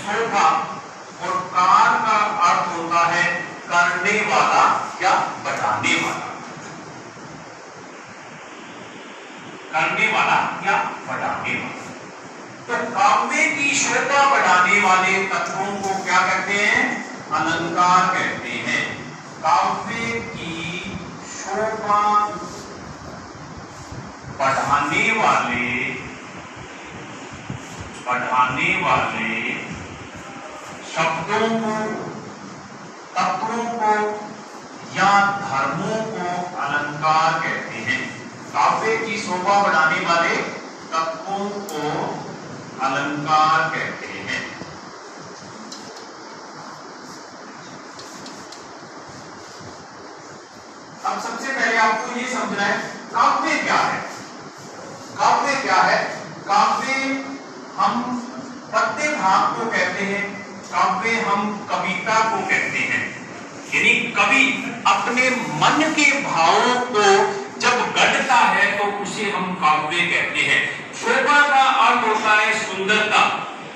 शोभा और कार का अर्थ होता है करने वाला या बढ़ाने वाला, करने वाला या बढ़ाने वाला। तो काव्य की शोभा बढ़ाने वाले तत्वों को क्या कहते हैं? अलंकार कहते हैं। काव्य की शोभा बढ़ाने वाले शब्दों को, तत्वों को या धर्मों को अलंकार कहते हैं। काव्य की शोभा बढ़ाने वाले तत्वों को अलंकार कहते हैं। अब सबसे पहले आपको ये समझना है काव्य क्या है। काव्य क्या है? काव्य हम पद्य भाग को कहते हैं, काव्य हम कविता को कहते हैं। यानी कवि अपने मन के भावों को जब गढ़ता है तो उसे हम काव्य कहते हैं। शोभा का अर्थ होता है सुंदरता।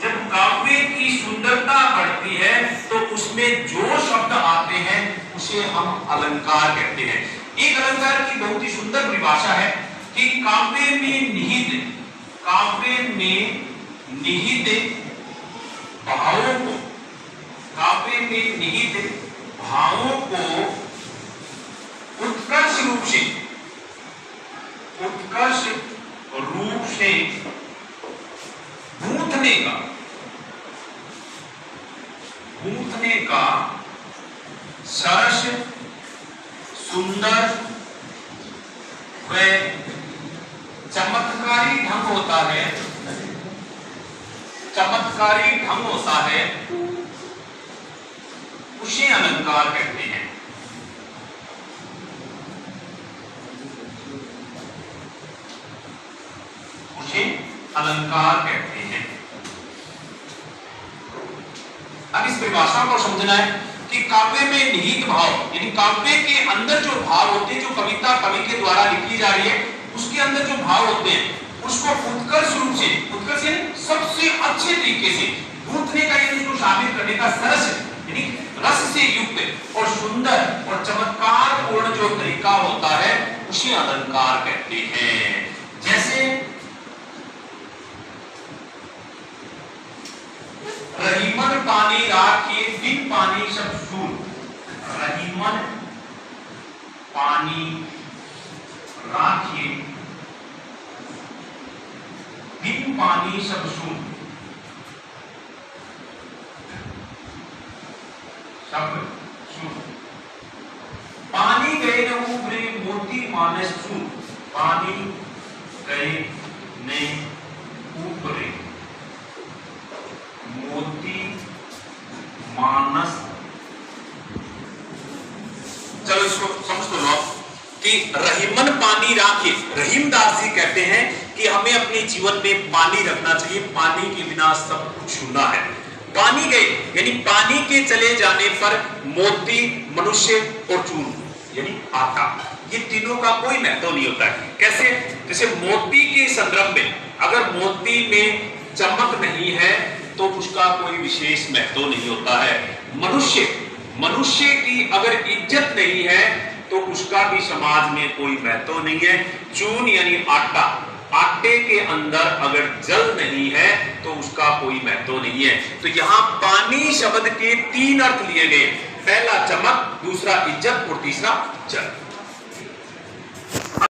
जब काव्य की सुंदरता बढ़ती है तो उसमें जो शब्द आते हैं उसे हम अलंकार कहते हैं। एक अलंकार की बहुत ही सुंदर परिभाषा है कि काव्य में निहित भावों को, काव्य में निहित भावों को उत्कर्ष रूप से गूंथने का सरस, सुंदर व चमत्कारी ढंग होता है, उसे अलंकार कहते हैं। उसे अलंकार कहते हैं। अब इस परिभाषा को समझना है कि काव्य में निहित भाव, यानी काव्य के अंदर जो भाव होते हैं, जो कविता कवि के द्वारा लिखी जा रही है उसके अंदर जो भाव होते हैं उसको उत्कर्ष रूप से, उत्कर्ष सबसे अच्छे तरीके से गूंथने का, यानी उसको शामिल करने का सरस, यानी रस से युक्त और सुंदर और चमत्कार पूर्ण जो तरीका होता है उसे अलंकार कहते हैं। जैसे रहीमन पानी राखिए बिन पानी सब सून, रहीमन पानी राखिए बिन पानी सब सून, सब सून। पानी गए न उभरे मोती मानस सून, पानी गए न उभरे मोती मानस। चलो इसको समझ तो लो कि रहीमन पानी राखे, रहीमदास जी कहते हैं कि हमें अपने जीवन में पानी रखना चाहिए, पानी के बिना सब कुछ छूना है। पानी गए यानी पानी के चले जाने पर मोती, मनुष्य और चूर्ण यानी आटा, ये तीनों का कोई महत्व नहीं होता है। कैसे? जैसे मोती के संदर्भ में, अगर मोती में चमक नहीं है तो उसका कोई विशेष महत्व नहीं होता है। मनुष्य की अगर इज्जत नहीं है तो उसका भी समाज में कोई महत्व नहीं है। चून यानी आटा, आटे के अंदर अगर जल नहीं है तो उसका कोई महत्व नहीं है। तो यहाँ पानी शब्द के तीन अर्थ लिए गए, पहला चमक, दूसरा इज्जत और तीसरा जल।